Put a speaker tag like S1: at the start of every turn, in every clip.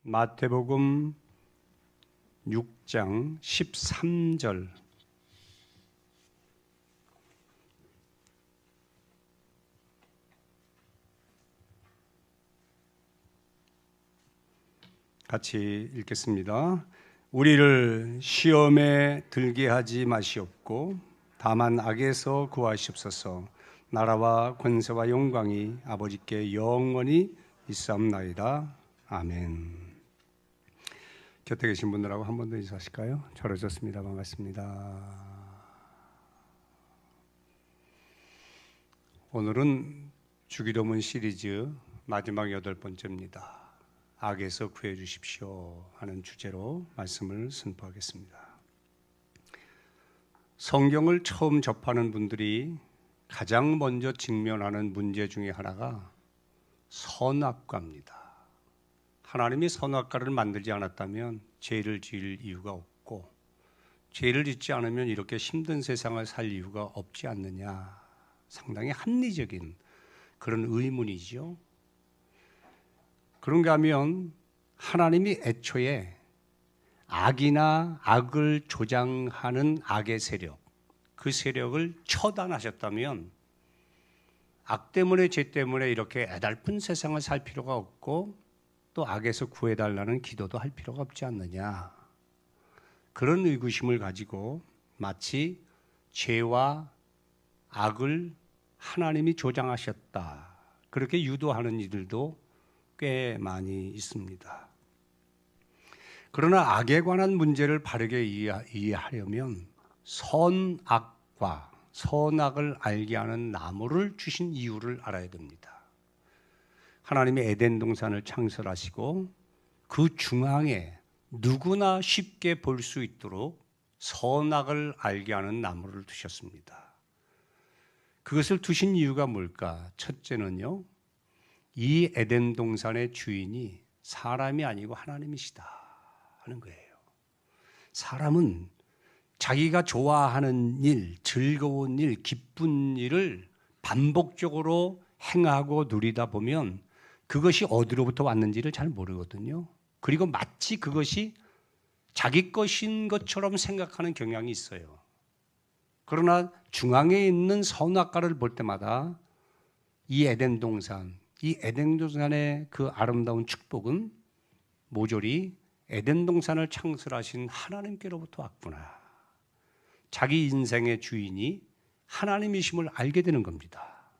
S1: 마태복음 6장 13절 같이 읽겠습니다. 우리를 시험에 들게 하지 마시옵고 다만 악에서 구하시옵소서. 나라와 권세와 영광이 아버지께 영원히 있사옵나이다. 아멘. 곁에 계신 분들하고 한 번 더 인사하실까요? 잘오셨습니다. 반갑습니다. 오늘은 주기도문 시리즈 마지막 8번째입니다. 악에서 구해 주십시오 하는 주제로 말씀을 선포하겠습니다. 성경을 처음 접하는 분들이 가장 먼저 직면하는 문제 중에 하나가 선악과입니다. 하나님이 선악과를 만들지 않았다면 죄를 지을 이유가 없고, 죄를 짓지 않으면 이렇게 힘든 세상을 살 이유가 없지 않느냐, 상당히 합리적인 그런 의문이죠. 그런가 하면 하나님이 애초에 악이나 악을 조장하는 악의 세력, 그 세력을 처단하셨다면 악 때문에 죄 때문에 이렇게 애달픈 세상을 살 필요가 없고 또 악에서 구해달라는 기도도 할 필요가 없지 않느냐, 그런 의구심을 가지고 마치 죄와 악을 하나님이 조장하셨다, 그렇게 유도하는 이들도 꽤 많이 있습니다. 그러나 악에 관한 문제를 바르게 이해하려면 선악과 선악을 알게 하는 나무를 주신 이유를 알아야 됩니다. 하나님이 에덴 동산을 창설하시고 그 중앙에 누구나 쉽게 볼 수 있도록 선악을 알게 하는 나무를 두셨습니다. 그것을 두신 이유가 뭘까? 첫째는요, 이 에덴 동산의 주인이 사람이 아니고 하나님이시다 하는 거예요. 사람은 자기가 좋아하는 일, 즐거운 일, 기쁜 일을 반복적으로 행하고 누리다 보면 그것이 어디로부터 왔는지를 잘 모르거든요. 그리고 마치 그것이 자기 것인 것처럼 생각하는 경향이 있어요. 그러나 중앙에 있는 선악과를 볼 때마다 이 에덴 동산의 그 아름다운 축복은 모조리 에덴 동산을 창설하신 하나님께로부터 왔구나. 자기 인생의 주인이 하나님이심을 알게 되는 겁니다.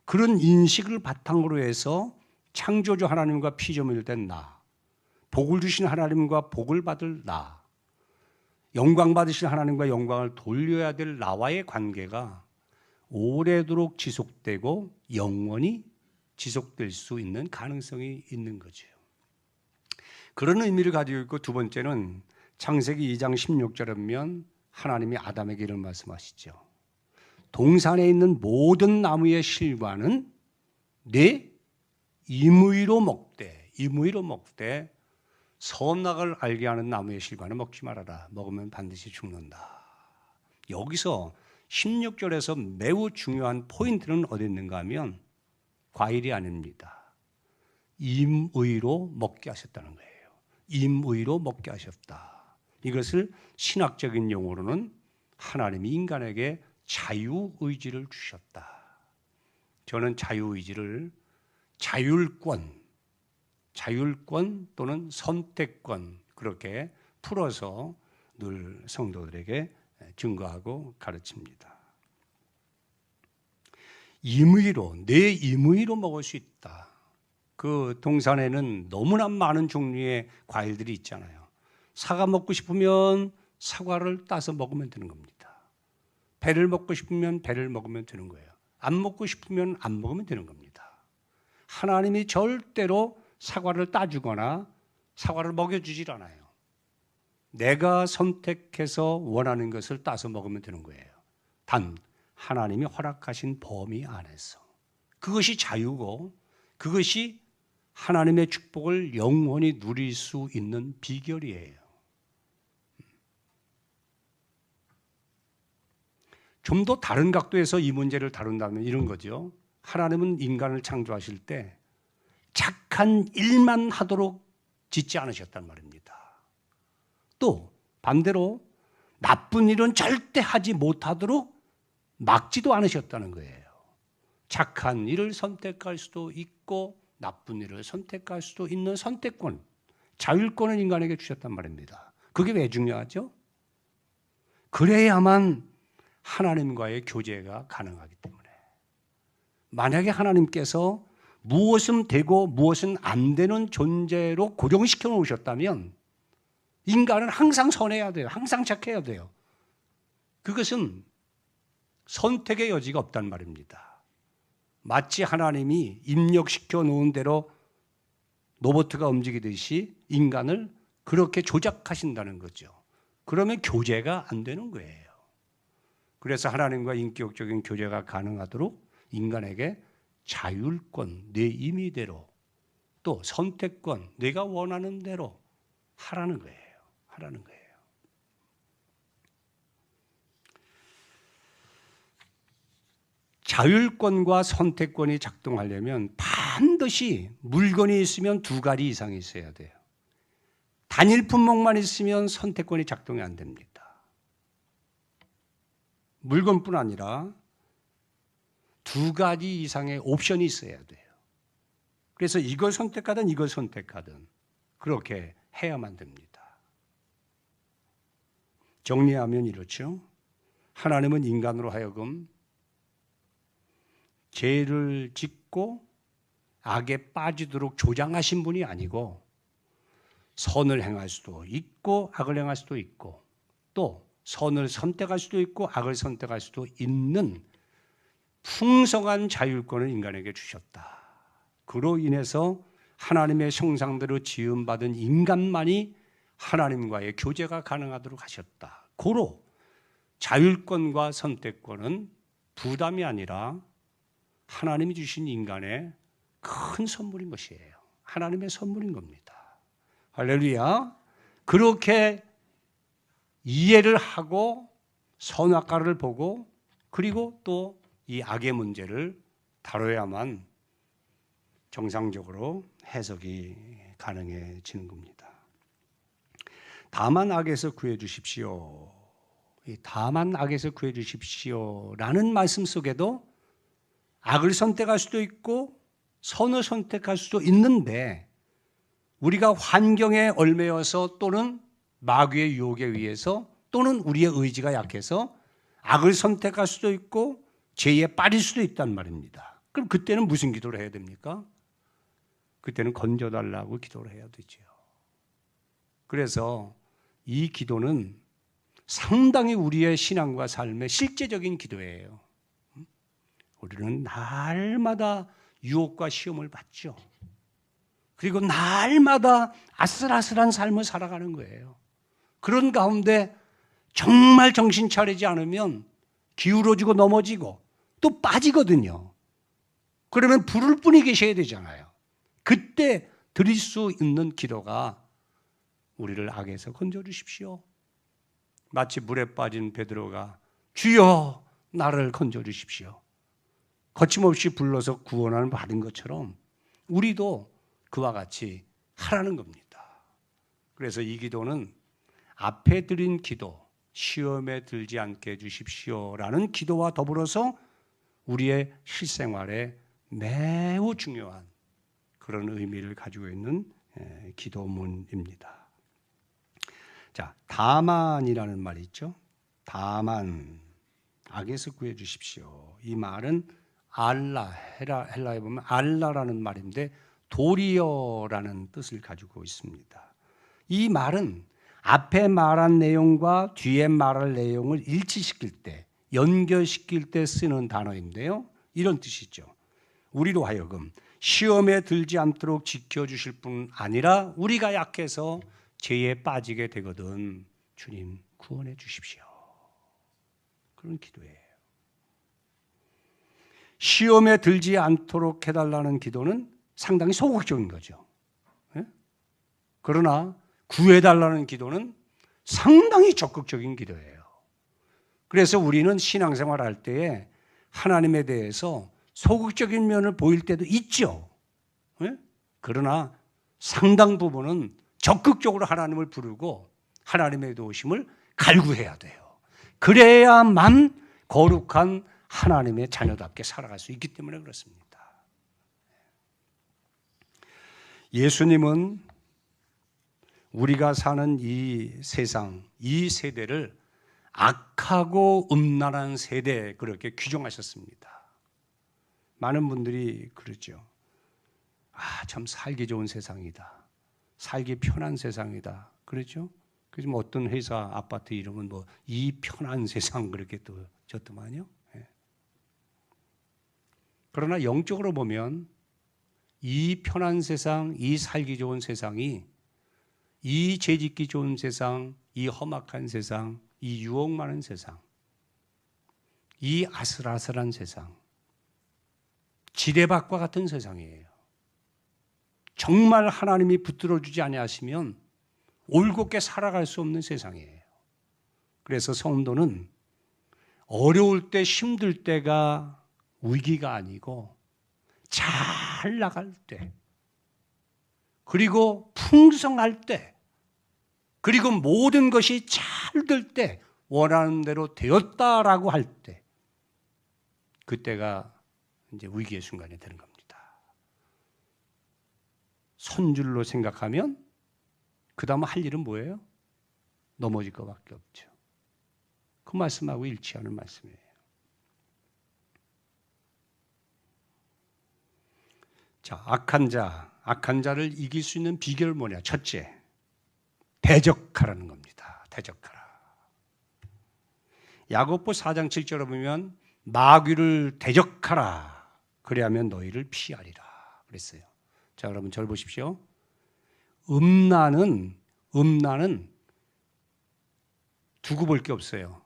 S1: 그런 인식을 바탕으로 해서 창조주 하나님과 피조물이 된 나, 복을 주신 하나님과 복을 받을 나, 영광 받으신 하나님과 영광을 돌려야 될 나와의 관계가 오래도록 지속되고 영원히 지속될 수 있는 가능성이 있는 거죠. 그런 의미를 가지고 있고, 두 번째는 창세기 2장 16절에 보면 하나님이 아담에게 이런 말씀하시죠. 동산에 있는 모든 나무의 실과는 내 임의로 먹되 선악을 알게 하는 나무의 실과는 먹지 말아라. 먹으면 반드시 죽는다. 여기서 16절에서 매우 중요한 포인트는 어디 있는가 하면 과일이 아닙니다. 임의로 먹게 하셨다는 거예요. 임의로 먹게 하셨다. 이것을 신학적인 용어로는 하나님이 인간에게 자유의지를 주셨다. 저는 자유의지를 자율권 또는 선택권, 그렇게 풀어서 늘 성도들에게 증거하고 가르칩니다. 내 임의로 먹을 수 있다. 그 동산에는 너무나 많은 종류의 과일들이 있잖아요. 사과 먹고 싶으면 사과를 따서 먹으면 되는 겁니다. 배를 먹고 싶으면 배를 먹으면 되는 거예요. 안 먹고 싶으면 안 먹으면 되는 겁니다. 하나님이 절대로 사과를 따주거나 사과를 먹여주질 않아요. 내가 선택해서 원하는 것을 따서 먹으면 되는 거예요. 단 하나님이 허락하신 범위 안에서. 그것이 자유고 그것이 하나님의 축복을 영원히 누릴 수 있는 비결이에요. 좀 더 다른 각도에서 이 문제를 다룬다면 이런 거죠. 하나님은 인간을 창조하실 때 착한 일만 하도록 짓지 않으셨단 말입니다. 또 반대로 나쁜 일은 절대 하지 못하도록 막지도 않으셨다는 거예요. 착한 일을 선택할 수도 있고 나쁜 일을 선택할 수도 있는 선택권, 자율권을 인간에게 주셨단 말입니다. 그게 왜 중요하죠? 그래야만 하나님과의 교제가 가능하기 때문에. 만약에 하나님께서 무엇은 되고 무엇은 안 되는 존재로 고정시켜 놓으셨다면 인간은 항상 선해야 돼요. 항상 착해야 돼요. 그것은 선택의 여지가 없단 말입니다. 마치 하나님이 입력시켜 놓은 대로 로봇가 움직이듯이 인간을 그렇게 조작하신다는 거죠. 그러면 교제가 안 되는 거예요. 그래서 하나님과 인격적인 교제가 가능하도록 인간에게 자율권, 내 임의대로 또 선택권, 내가 원하는 대로 하라는 거예요. 하라는 거예요. 자율권과 선택권이 작동하려면 반드시 물건이 있으면 두 가지 이상이 있어야 돼요. 단일 품목만 있으면 선택권이 작동이 안 됩니다. 물건뿐 아니라 두 가지 이상의 옵션이 있어야 돼요. 그래서 이걸 선택하든 이걸 선택하든 그렇게 해야만 됩니다. 정리하면 이렇죠. 하나님은 인간으로 하여금 죄를 짓고 악에 빠지도록 조장하신 분이 아니고 선을 행할 수도 있고 악을 행할 수도 있고 또 선을 선택할 수도 있고 악을 선택할 수도 있는 풍성한 자율권을 인간에게 주셨다. 그로 인해서 하나님의 형상대로 지음받은 인간만이 하나님과의 교제가 가능하도록 하셨다. 고로 자율권과 선택권은 부담이 아니라 하나님이 주신 인간의 큰 선물인 것이에요. 하나님의 선물인 겁니다. 할렐루야. 그렇게 이해를 하고 선악과를 보고 그리고 또 이 악의 문제를 다뤄야만 정상적으로 해석이 가능해지는 겁니다. 다만 악에서 구해 주십시오. 다만 악에서 구해 주십시오라는 말씀 속에도 악을 선택할 수도 있고 선을 선택할 수도 있는데 우리가 환경에 얽매여서 또는 마귀의 유혹에 의해서 또는 우리의 의지가 약해서 악을 선택할 수도 있고 죄에 빠질 수도 있단 말입니다. 그럼 그때는 무슨 기도를 해야 됩니까? 그때는 건져달라고 기도를 해야 되죠. 그래서 이 기도는 상당히 우리의 신앙과 삶의 실제적인 기도예요. 우리는 날마다 유혹과 시험을 받죠. 그리고 날마다 아슬아슬한 삶을 살아가는 거예요. 그런 가운데 정말 정신 차리지 않으면 기울어지고 넘어지고 또 빠지거든요. 그러면 불을 뿐이 계셔야 되잖아요. 그때 드릴 수 있는 기도가 우리를 악에서 건져주십시오. 마치 물에 빠진 베드로가 주여 나를 건져주십시오. 거침없이 불러서 구원을 받은 것처럼 우리도 그와 같이 하라는 겁니다. 그래서 이 기도는 앞에 드린 기도, 시험에 들지 않게 해주십시오라는 기도와 더불어서 우리의 실생활에 매우 중요한 그런 의미를 가지고 있는 기도문입니다. 자, 다만이라는 말이 있죠. 다만, 악에서 구해 주십시오. 이 말은 알라, 헬라에 보면 알라라는 말인데 도리어라는 뜻을 가지고 있습니다. 이 말은 앞에 말한 내용과 뒤에 말할 내용을 일치시킬 때, 연결시킬 때 쓰는 단어인데요. 이런 뜻이죠. 우리로 하여금 시험에 들지 않도록 지켜주실 뿐 아니라 우리가 약해서 죄에 빠지게 되거든 주님 구원해 주십시오. 그런 기도예요. 시험에 들지 않도록 해달라는 기도는 상당히 소극적인 거죠. 그러나 구해달라는 기도는 상당히 적극적인 기도예요. 그래서 우리는 신앙생활 할 때에 하나님에 대해서 소극적인 면을 보일 때도 있죠. 그러나 상당 부분은 적극적으로 하나님을 부르고 하나님의 도우심을 갈구해야 돼요. 그래야만 거룩한 하나님의 자녀답게 살아갈 수 있기 때문에 그렇습니다. 예수님은 우리가 사는 이 세상, 이 세대를 악하고 음란한 세대 그렇게 규정하셨습니다. 많은 분들이 그러죠. 참 살기 좋은 세상이다. 살기 편한 세상이다. 그렇죠? 그래서 뭐 어떤 회사 아파트 이름은 뭐 이 편한 세상 그렇게 또 졌더만요. 그러나 영적으로 보면 이 편한 세상, 이 살기 좋은 세상이 이 죄짓기 좋은 세상, 이 험악한 세상, 이 유혹 많은 세상, 이 아슬아슬한 세상, 지뢰밭과 같은 세상이에요. 정말 하나님이 붙들어주지 아니하시면 올곧게 살아갈 수 없는 세상이에요. 그래서 성도는 어려울 때 힘들 때가 위기가 아니고 잘 나갈 때, 그리고 풍성할 때, 그리고 모든 것이 잘 될 때, 원하는 대로 되었다라고 할 때, 그때가 이제 위기의 순간이 되는 겁니다. 손줄로 생각하면 그 다음 할 일은 뭐예요? 넘어질 것밖에 없죠. 그 말씀하고 일치하는 말씀이에요. 자, 악한 자를 이길 수 있는 비결은 뭐냐? 첫째, 대적하라는 겁니다. 대적하라. 야고보 4장 7절에 보면 마귀를 대적하라. 그래야면 너희를 피하리라. 그랬어요. 자, 여러분 저를 보십시오. 음란은 두고 볼 게 없어요.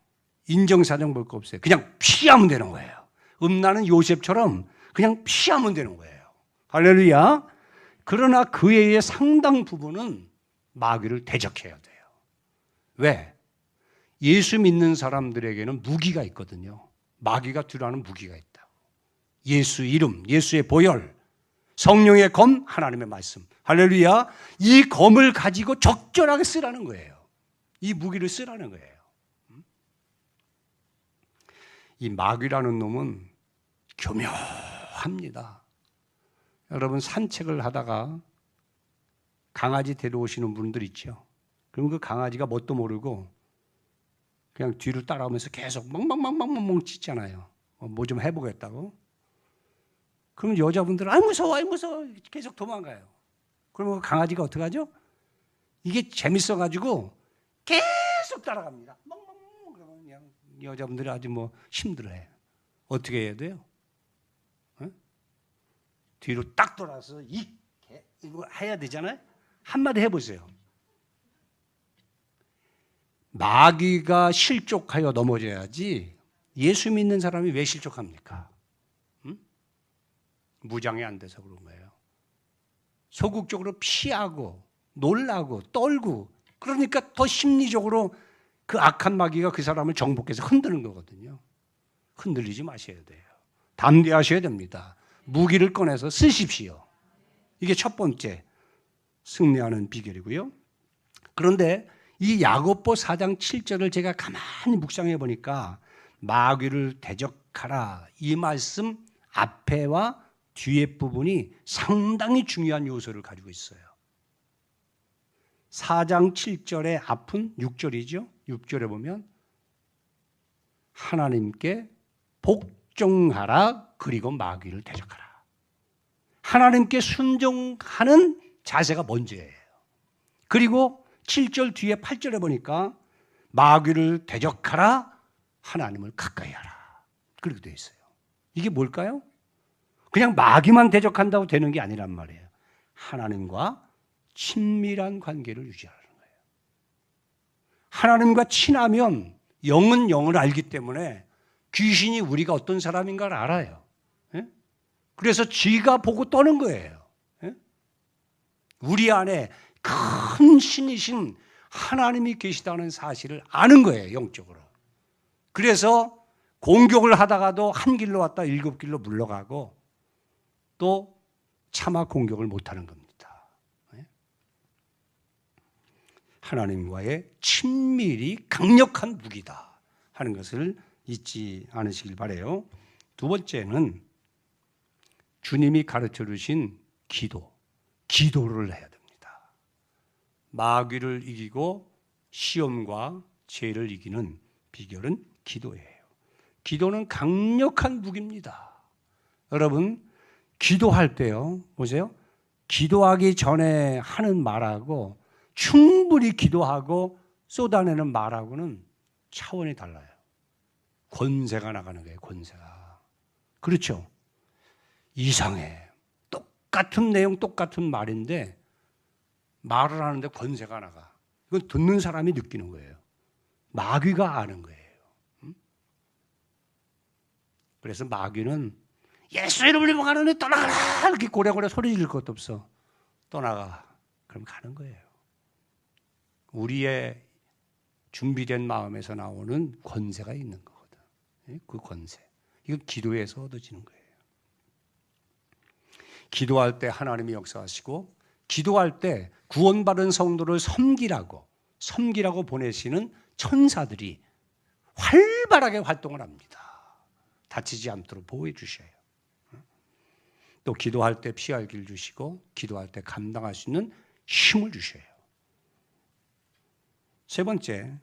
S1: 인정사정 볼 거 없어요. 그냥 피하면 되는 거예요. 음란은 요셉처럼 그냥 피하면 되는 거예요. 할렐루야. 그러나 그 외의 상당 부분은 마귀를 대적해야 돼요. 왜? 예수 믿는 사람들에게는 무기가 있거든요. 마귀가 두려워하는 무기가 있다고. 예수 이름, 예수의 보혈, 성령의 검, 하나님의 말씀. 할렐루야. 이 검을 가지고 적절하게 쓰라는 거예요. 이 무기를 쓰라는 거예요. 이 마귀라는 놈은 교묘합니다. 여러분 산책을 하다가 강아지 데려오시는 분들 있죠. 그럼 그 강아지가 뭣도 모르고 그냥 뒤를 따라오면서 계속 멍멍멍멍멍 짖잖아요. 뭐 좀 해보겠다고. 그럼 여자분들은 무서워 계속 도망가요. 그러면 그 강아지가 어떻게 하죠? 이게 재밌어가지고 계속 따라갑니다. 멍멍멍. 그러면 그냥 여자분들이 아주 힘들어해요. 어떻게 해야 돼요? 뒤로 딱 돌아서 이거 해야 되잖아요. 한마디 해보세요. 마귀가 실족하여 넘어져야지 예수 믿는 사람이 왜 실족합니까? 무장이 안 돼서 그런 거예요. 소극적으로 피하고 놀라고 떨고 그러니까 더 심리적으로 그 악한 마귀가 그 사람을 정복해서 흔드는 거거든요. 흔들리지 마셔야 돼요. 담대하셔야 됩니다. 무기를 꺼내서 쓰십시오. 이게 첫 번째 승리하는 비결이고요. 그런데 이 야고보 4장 7절을 제가 가만히 묵상해 보니까 마귀를 대적하라 이 말씀 앞에와 뒤에 부분이 상당히 중요한 요소를 가지고 있어요. 4장 7절의 앞은 6절이죠. 6절에 보면 하나님께 복종하라 그리고 마귀를 대적하라. 하나님께 순종하는 자세가 먼저예요. 그리고 7절 뒤에 8절에 보니까 마귀를 대적하라 하나님을 가까이 하라. 그렇게 되어 있어요. 이게 뭘까요? 그냥 마귀만 대적한다고 되는 게 아니란 말이에요. 하나님과 친밀한 관계를 유지하라는 거예요. 하나님과 친하면 영은 영을 알기 때문에 귀신이 우리가 어떤 사람인가를 알아요. 그래서 쥐가 보고 떠는 거예요. 우리 안에 큰 신이신 하나님이 계시다는 사실을 아는 거예요. 영적으로. 그래서 공격을 하다가도 한 길로 왔다 7길로 물러가고 또 차마 공격을 못하는 겁니다. 하나님과의 친밀이 강력한 무기다 하는 것을 잊지 않으시길 바라요. 두 번째는 주님이 가르쳐 주신 기도를 해야 됩니다. 마귀를 이기고 시험과 죄를 이기는 비결은 기도예요. 기도는 강력한 무기입니다. 여러분, 기도할 때요, 보세요. 기도하기 전에 하는 말하고 충분히 기도하고 쏟아내는 말하고는 차원이 달라요. 권세가 나가는 거예요, 권세가. 그렇죠? 이상해. 똑같은 내용, 똑같은 말인데 말을 하는데 권세가 나가. 이건 듣는 사람이 느끼는 거예요. 마귀가 아는 거예요. 그래서 마귀는 예수 이름으로 가는데 떠나가라 이렇게 고래고래 소리 지를 것도 없어. 떠나가. 그럼 가는 거예요. 우리의 준비된 마음에서 나오는 권세가 있는 거거든. 그 권세. 이건 기도에서 얻어지는 거예요. 기도할 때 하나님이 역사하시고 기도할 때 구원받은 성도를 섬기라고 보내시는 천사들이 활발하게 활동을 합니다. 다치지 않도록 보호해 주셔요. 또 기도할 때 피할 길 주시고 기도할 때 감당할 수 있는 힘을 주셔요. 세 번째,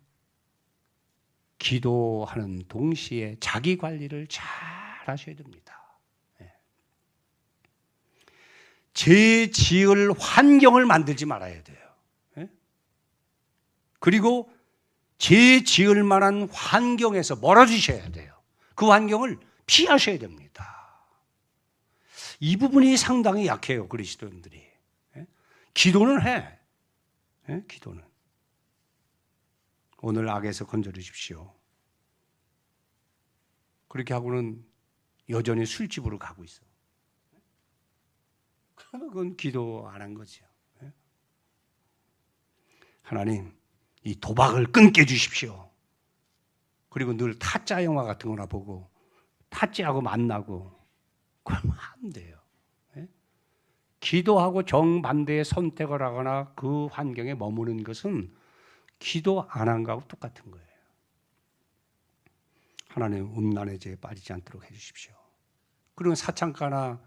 S1: 기도하는 동시에 자기 관리를 잘 하셔야 됩니다. 죄 지을 환경을 만들지 말아야 돼요. 그리고 죄 지을 만한 환경에서 멀어지셔야 돼요. 그 환경을 피하셔야 됩니다. 이 부분이 상당히 약해요, 그리스도인들이. 기도는 해. 기도는. 오늘 악에서 건져주십시오. 그렇게 하고는 여전히 술집으로 가고 있어. 그러면 그건 기도 안 한 거죠. 하나님, 이 도박을 끊게 해주십시오. 그리고 늘 타짜 영화 같은 거나 보고 타짜하고 만나고 그러면 안 돼요. 기도하고 정반대의 선택을 하거나 그 환경에 머무는 것은 기도 안 한 거하고 똑같은 거예요. 하나님, 음란의 죄에 빠지지 않도록 해주십시오. 그리고 사창가나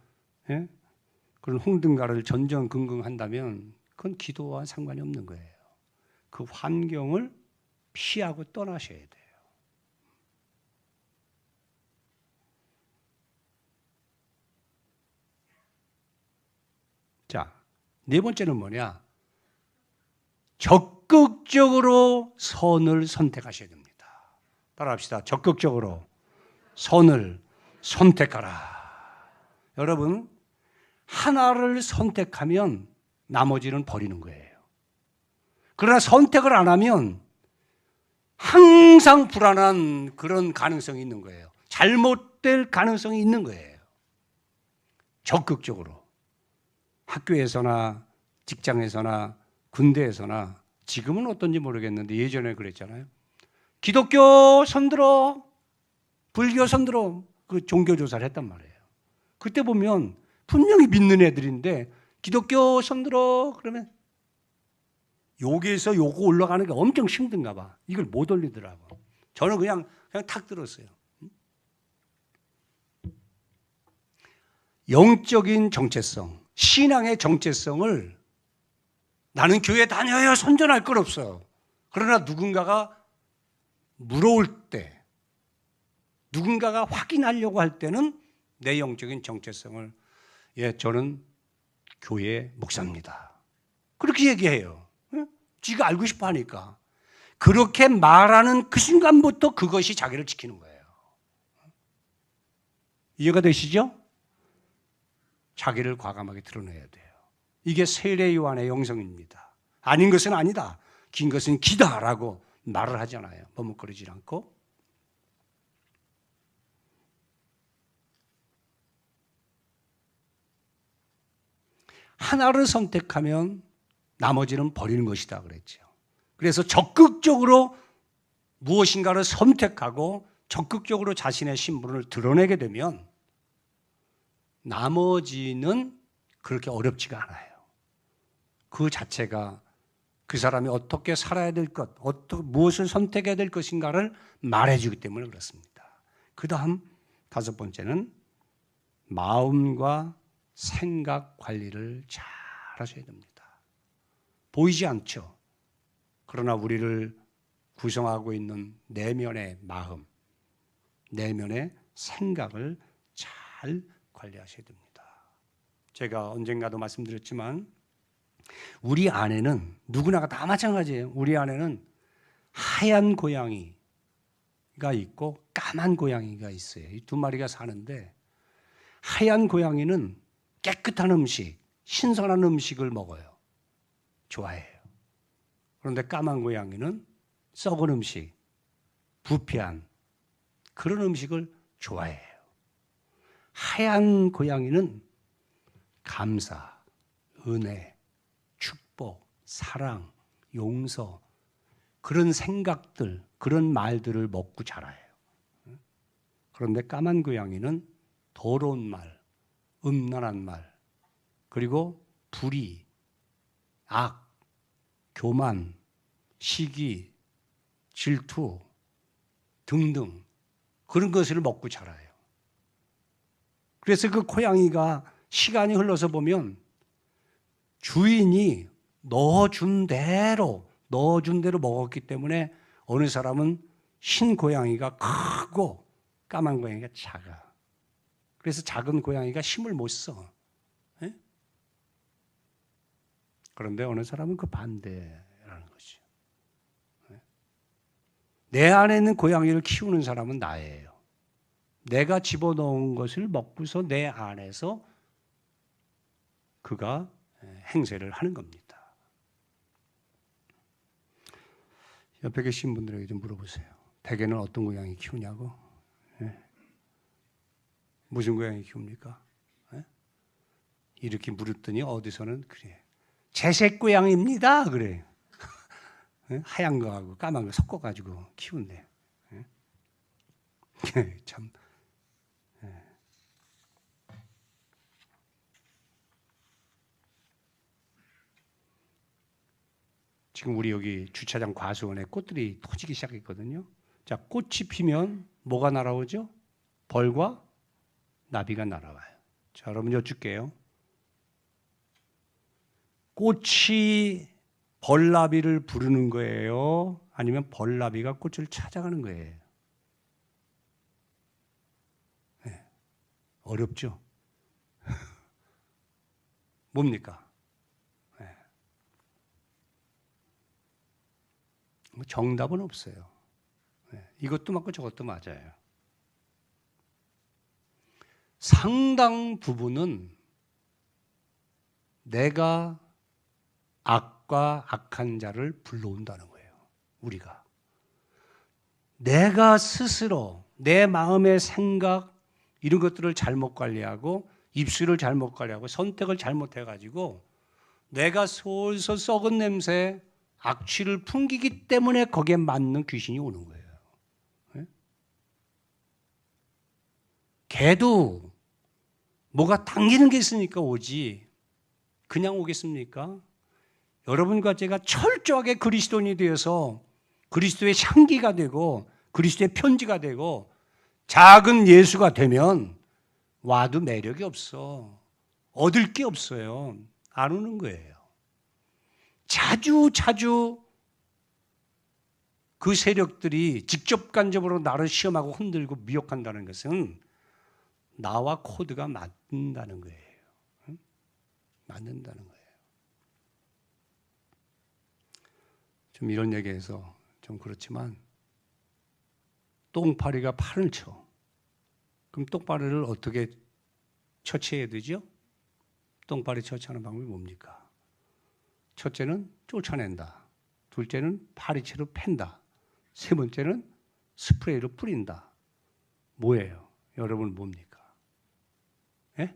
S1: 그런 홍등가를 전전긍긍한다면 그건 기도와 상관이 없는 거예요. 그 환경을 피하고 떠나셔야 돼요. 자, 네 번째는 뭐냐? 적극적으로 선을 선택하셔야 됩니다. 따라합시다. 적극적으로 선을 선택하라. 여러분, 하나를 선택하면 나머지는 버리는 거예요. 그러나 선택을 안 하면 항상 불안한 그런 가능성이 있는 거예요. 잘못될 가능성이 있는 거예요. 적극적으로. 학교에서나 직장에서나 군대에서나 지금은 어떤지 모르겠는데 예전에 그랬잖아요. 기독교 손들어, 불교 손들어, 그 종교조사를 했단 말이에요. 그때 보면 분명히 믿는 애들인데 기독교 손들어 그러면 여기에서 요거 올라가는 게 엄청 힘든가 봐. 이걸 못 올리더라고. 저는 그냥 탁 들었어요. 영적인 정체성, 신앙의 정체성을 나는 교회 다녀야 선전할 건 없어. 그러나 누군가가 물어올 때, 누군가가 확인하려고 할 때는 내 영적인 정체성을 저는 교회 목사입니다. 그렇게 얘기해요. 지가 알고 싶어 하니까. 그렇게 말하는 그 순간부터 그것이 자기를 지키는 거예요. 이해가 되시죠? 자기를 과감하게 드러내야 돼요. 이게 세례 요한의 영성입니다. 아닌 것은 아니다. 긴 것은 기다라고 말을 하잖아요. 머뭇거리지 않고. 하나를 선택하면 나머지는 버리는 것이다 그랬죠. 그래서 적극적으로 무엇인가를 선택하고 적극적으로 자신의 신분을 드러내게 되면 나머지는 그렇게 어렵지가 않아요. 그 자체가 그 사람이 어떻게 살아야 될 것, 무엇을 선택해야 될 것인가를 말해주기 때문에 그렇습니다. 그 다음 5번째는 마음과 생각 관리를 잘 하셔야 됩니다. 보이지 않죠. 그러나 우리를 구성하고 있는 내면의 마음, 내면의 생각을 잘 관리하셔야 됩니다. 제가 언젠가도 말씀드렸지만 우리 안에는 누구나가 다 마찬가지예요. 우리 안에는 하얀 고양이가 있고 까만 고양이가 있어요. 이 두 마리가 사는데 하얀 고양이는 깨끗한 음식, 신선한 음식을 먹어요. 좋아해요. 그런데 까만 고양이는 썩은 음식, 부패한 그런 음식을 좋아해요. 하얀 고양이는 감사, 은혜, 축복, 사랑, 용서 그런 생각들, 그런 말들을 먹고 자라요. 그런데 까만 고양이는 더러운 말, 음란한 말, 그리고 불의, 악, 교만, 시기, 질투 등등 그런 것을 먹고 자라요. 그래서 그 고양이가 시간이 흘러서 보면 주인이 넣어준 대로 먹었기 때문에 어느 사람은 흰 고양이가 크고 까만 고양이가 작아. 그래서 작은 고양이가 힘을 못 써. 예? 그런데 어느 사람은 그 반대라는 거죠. 예? 내 안에 있는 고양이를 키우는 사람은 나예요. 내가 집어넣은 것을 먹고서 내 안에서 그가 행세를 하는 겁니다. 옆에 계신 분들에게 좀 물어보세요. 댁에는 어떤 고양이 키우냐고? 예. 무슨 고양이 키웁니까? 예? 이렇게 물었더니 어디서는 그래. 제색 고양이입니다. 그래. 예? 하얀 거하고 까만 거 섞어가지고 키운대. 예? 참. 예. 지금 우리 여기 주차장 과수원에 꽃들이 터지기 시작했거든요. 자, 꽃이 피면 뭐가 날아오죠? 벌과 나비가 날아와요. 자, 여러분 여쭐게요. 꽃이 벌나비를 부르는 거예요? 아니면 벌나비가 꽃을 찾아가는 거예요? 네. 어렵죠? 뭡니까? 네. 정답은 없어요. 네. 이것도 맞고 저것도 맞아요. 상당 부분은 내가 악과 악한 자를 불러온다는 거예요. 우리가. 내가 스스로 내 마음의 생각 이런 것들을 잘못 관리하고 입술을 잘못 관리하고 선택을 잘못해가지고 내가 솔솔 썩은 냄새 악취를 풍기기 때문에 거기에 맞는 귀신이 오는 거예요. 네? 개도 뭐가 당기는 게 있으니까 오지 그냥 오겠습니까? 여러분과 제가 철저하게 그리스도인이 되어서 그리스도의 향기가 되고 그리스도의 편지가 되고 작은 예수가 되면 와도 매력이 없어. 얻을 게 없어요. 안 오는 거예요. 자주 그 세력들이 직접간접으로 나를 시험하고 흔들고 미혹한다는 것은 나와 코드가 맞는다는 거예요. 맞는다는 거예요. 좀 이런 얘기해서 좀 그렇지만 똥파리가 판을 쳐. 그럼 똥파리를 어떻게 처치해야 되죠? 똥파리 처치하는 방법이 뭡니까? 첫째는 쫓아낸다. 둘째는 파리채로 팬다. 세 번째는 스프레이로 뿌린다. 뭐예요? 여러분 뭡니까? 예?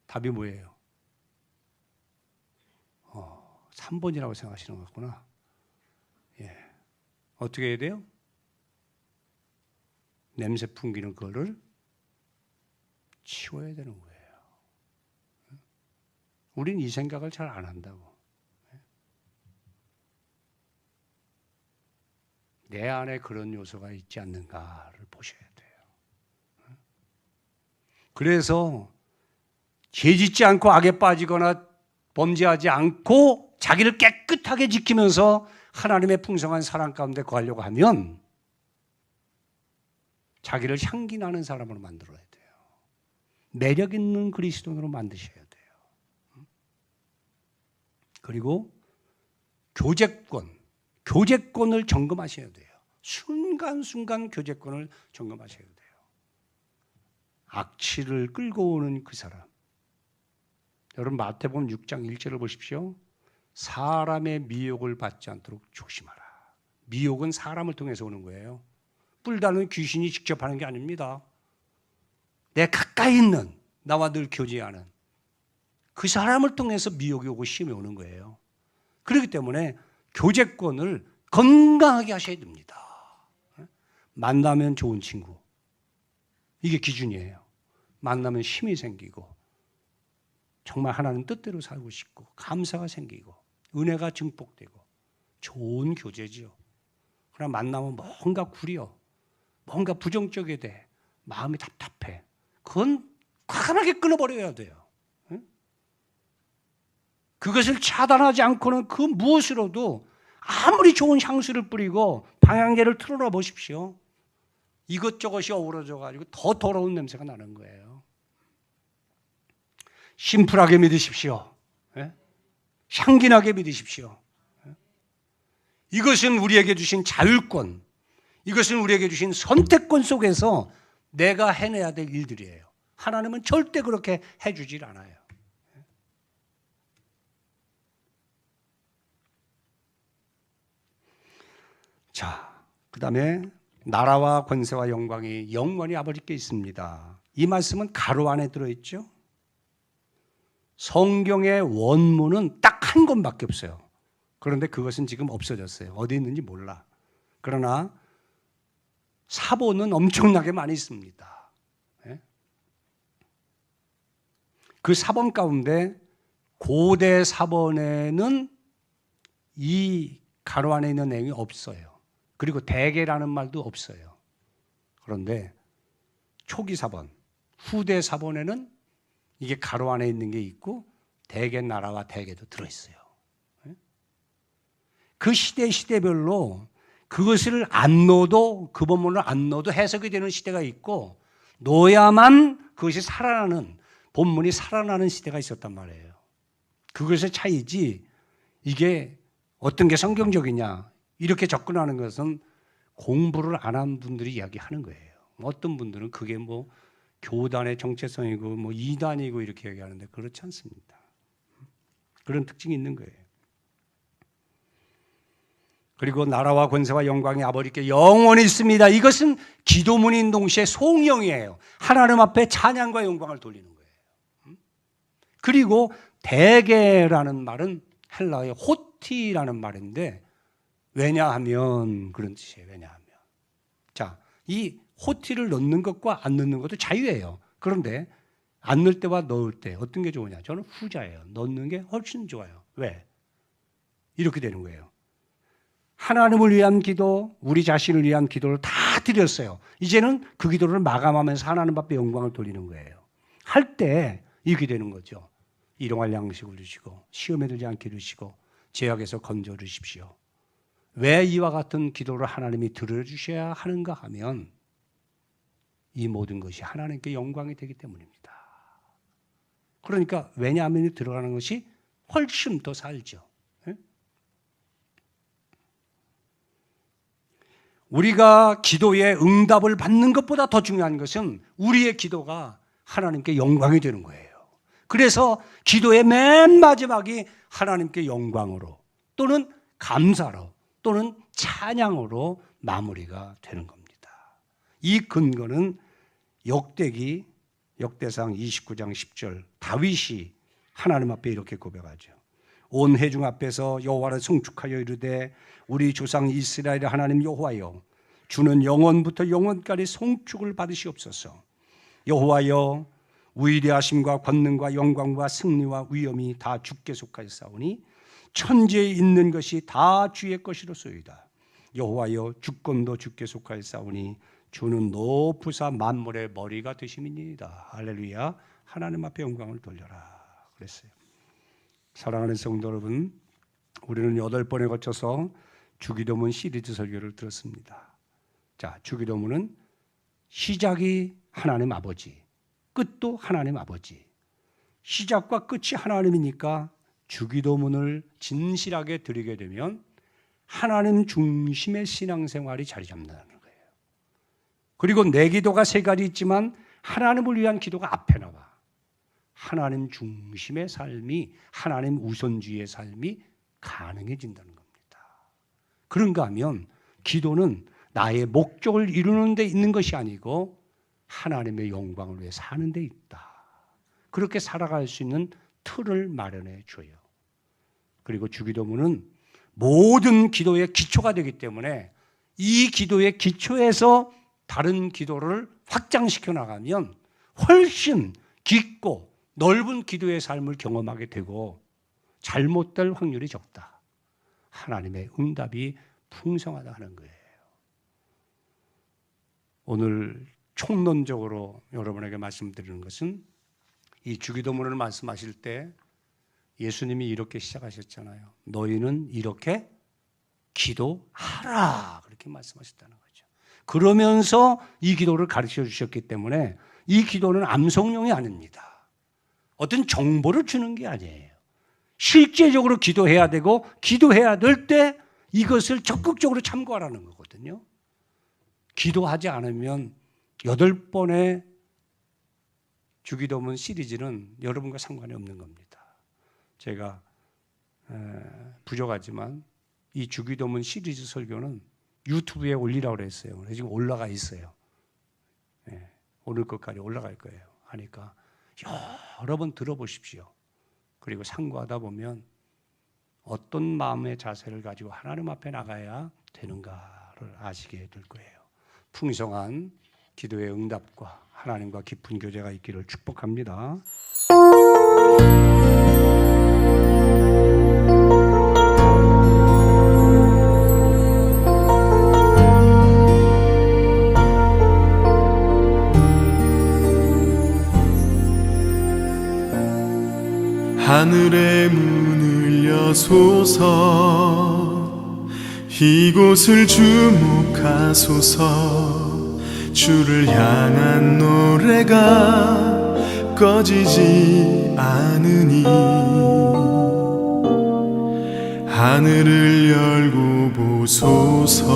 S1: 답이 뭐예요? 3번이라고 생각하시는 것 같구나. 예. 어떻게 해야 돼요? 냄새 풍기는 거를 치워야 되는 거예요. 우린 이 생각을 잘 안 한다고. 내 안에 그런 요소가 있지 않는가를 보셔야 돼요. 그래서 죄짓지 않고 악에 빠지거나 범죄하지 않고 자기를 깨끗하게 지키면서 하나님의 풍성한 사랑 가운데 거하려고 하면 자기를 향기 나는 사람으로 만들어야 돼요. 매력 있는 그리스도인으로 만드셔야 돼요. 그리고 교제권을 점검하셔야 돼요. 순간순간 교제권을 점검하셔야 돼요. 악취를 끌고 오는 그 사람. 여러분 마태복음 6장 1절을 보십시오. 사람의 미혹을 받지 않도록 조심하라. 미혹은 사람을 통해서 오는 거예요. 뿔다는 귀신이 직접 하는 게 아닙니다. 내 가까이 있는 나와 늘 교제하는 그 사람을 통해서 미혹이 오고 시험이 오는 거예요. 그렇기 때문에 교제권을 건강하게 하셔야 됩니다. 만나면 좋은 친구. 이게 기준이에요. 만나면 힘이 생기고 정말 하나님 뜻대로 살고 싶고 감사가 생기고 은혜가 증폭되고 좋은 교제죠. 그러나 만나면 뭔가 구려, 뭔가 부정적이 돼. 마음이 답답해. 그건 과감하게 끊어버려야 돼요. 그것을 차단하지 않고는 그 무엇으로도 아무리 좋은 향수를 뿌리고 방향제를 틀어놔 보십시오. 이것저것이 어우러져가지고 더 더러운 냄새가 나는 거예요. 심플하게 믿으십시오. 향기나게 믿으십시오. 이것은 우리에게 주신 자율권, 이것은 우리에게 주신 선택권 속에서 내가 해내야 될 일들이에요. 하나님은 절대 그렇게 해주질 않아요. 자, 그 다음에 나라와 권세와 영광이 영원히 아버지께 있습니다. 이 말씀은 가로 안에 들어있죠. 성경의 원문은 딱 한 권밖에 없어요. 그런데 그것은 지금 없어졌어요. 어디 있는지 몰라. 그러나 사본은 엄청나게 많이 있습니다. 그 사본 가운데 고대 사본에는 이 가로 안에 있는 내용이 없어요. 그리고 대개라는 말도 없어요. 그런데 초기 사본, 후대 사본에는 이게 가로 안에 있는 게 있고 대개 나라와 대개도 들어있어요. 그 시대별로 그것을 안 넣어도 그 본문을 안 넣어도 해석이 되는 시대가 있고 넣어야만 그것이 살아나는 본문이 살아나는 시대가 있었단 말이에요. 그것의 차이지 이게 어떤 게 성경적이냐 이렇게 접근하는 것은 공부를 안 한 분들이 이야기하는 거예요. 어떤 분들은 그게 뭐 교단의 정체성이고 뭐 이단이고 이렇게 얘기하는데 그렇지 않습니다. 그런 특징이 있는 거예요. 그리고 나라와 권세와 영광이 아버지께 영원히 있습니다. 이것은 기도문인 동시에 송영이에요. 하나님 앞에 찬양과 영광을 돌리는 거예요. 그리고 대개라는 말은 헬라어의 호티라는 말인데 왜냐하면 그런 뜻이에요. 왜냐하면. 자, 이 호티를 넣는 것과 안 넣는 것도 자유예요. 그런데 안 넣을 때와 넣을 때 어떤 게 좋으냐? 저는 후자예요. 넣는 게 훨씬 좋아요. 왜? 이렇게 되는 거예요. 하나님을 위한 기도, 우리 자신을 위한 기도를 다 드렸어요. 이제는 그 기도를 마감하면서 하나님 앞에 영광을 돌리는 거예요. 할 때 이렇게 되는 거죠. 일용할 양식을 주시고 시험에 들지 않게 해주시고 죄악에서 건져 주십시오. 왜 이와 같은 기도를 하나님이 들어주셔야 하는가 하면 이 모든 것이 하나님께 영광이 되기 때문입니다. 그러니까 왜냐하면 들어가는 것이 훨씬 더 살죠. 우리가 기도에 응답을 받는 것보다 더 중요한 것은 우리의 기도가 하나님께 영광이 되는 거예요. 그래서 기도의 맨 마지막이 하나님께 영광으로 또는 감사로 또는 찬양으로 마무리가 되는 겁니다. 이 근거는 역대상 29장 10절 다윗이 하나님 앞에 이렇게 고백하죠. 온 회중 앞에서 여호와를 송축하여 이르되 우리 조상 이스라엘의 하나님 여호와여 주는 영원부터 영원까지 송축을 받으시옵소서. 여호와여 위대하심과 권능과 영광과 승리와 위엄이 다 주께 속하였사오니 천지에 있는 것이 다 주의 것이로소이다. 여호와여 주권도 주께 속하였사오니 주는 높으사 만물의 머리가 되심이니이다. 할렐루야. 하나님 앞에 영광을 돌려라 그랬어요. 사랑하는 성도 여러분, 우리는 8번에 거쳐서 주기도문 시리즈 설교를 들었습니다. 자, 주기도문은 시작이 하나님 아버지, 끝도 하나님 아버지. 시작과 끝이 하나님이니까 주기도문을 진실하게 드리게 되면 하나님 중심의 신앙생활이 자리 잡는다는 거예요. 그리고 내 기도가 3가지 있지만 하나님을 위한 기도가 앞에 나와. 하나님 중심의 삶이, 하나님 우선주의의 삶이 가능해진다는 겁니다. 그런가 하면 기도는 나의 목적을 이루는 데 있는 것이 아니고 하나님의 영광을 위해 사는 데 있다. 그렇게 살아갈 수 있는 틀을 마련해 줘요. 그리고 주기도문은 모든 기도의 기초가 되기 때문에 이 기도의 기초에서 다른 기도를 확장시켜 나가면 훨씬 깊고 넓은 기도의 삶을 경험하게 되고 잘못될 확률이 적다. 하나님의 응답이 풍성하다 하는 거예요. 오늘 총론적으로 여러분에게 말씀드리는 것은 이 주기도문을 말씀하실 때 예수님이 이렇게 시작하셨잖아요. 너희는 이렇게 기도하라. 그렇게 말씀하셨다는 거죠. 그러면서 이 기도를 가르쳐 주셨기 때문에 이 기도는 암송용이 아닙니다. 어떤 정보를 주는 게 아니에요. 실제적으로 기도해야 되고 기도해야 될 때 이것을 적극적으로 참고하라는 거거든요. 기도하지 않으면 8번의 주기도문 시리즈는 여러분과 상관이 없는 겁니다. 제가 부족하지만 이 주기도문 시리즈 설교는 유튜브에 올리라고 그랬어요. 그래서 지금 올라가 있어요. 오늘 것까지 올라갈 거예요. 하니까 여러 번 들어보십시오. 그리고 상고하다 보면 어떤 마음의 자세를 가지고 하나님 앞에 나가야 되는가를 아시게 될 거예요. 풍성한 기도의 응답과 하나님과 깊은 교제가 있기를 축복합니다.
S2: 하늘의 문을 여소서 이곳을 주목하소서 주를 향한 노래가 꺼지지 않으니 하늘을 열고 보소서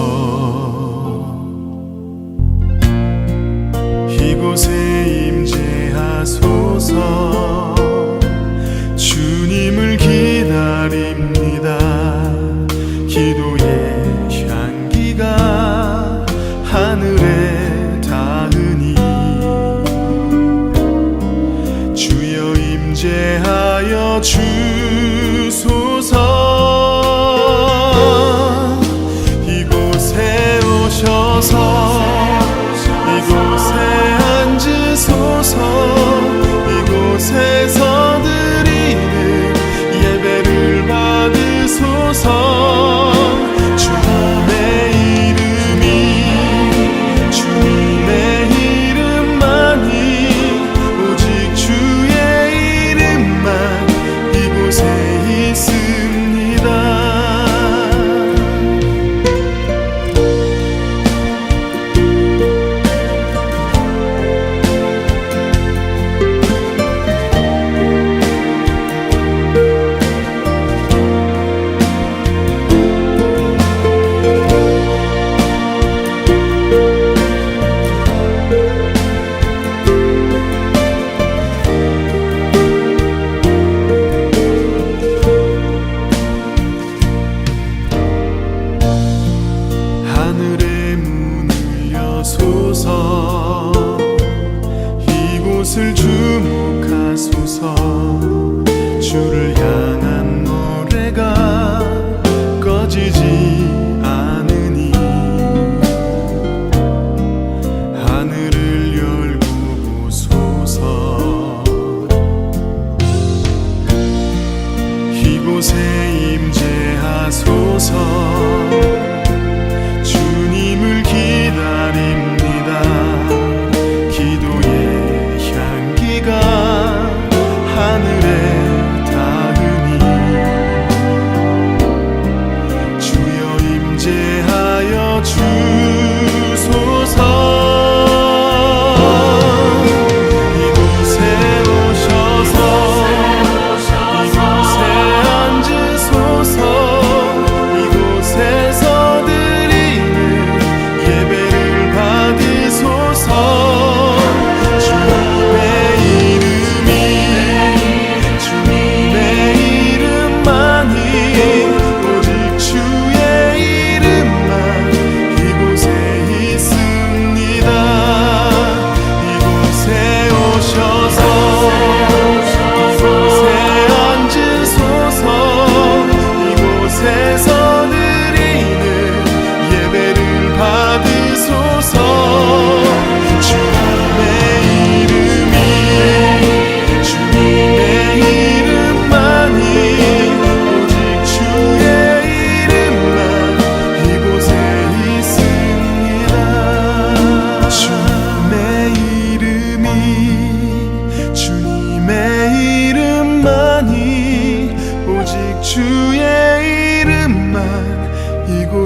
S2: 이곳에 임재하소서 주님을 기다립니다. 기도의 향기가 하늘에 닿으니 주여 임재하여 주소서 이곳에 오셔서 이곳에 앉으소서 이곳에서 예배를 받으소서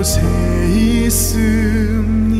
S2: 이곳에 있습니다.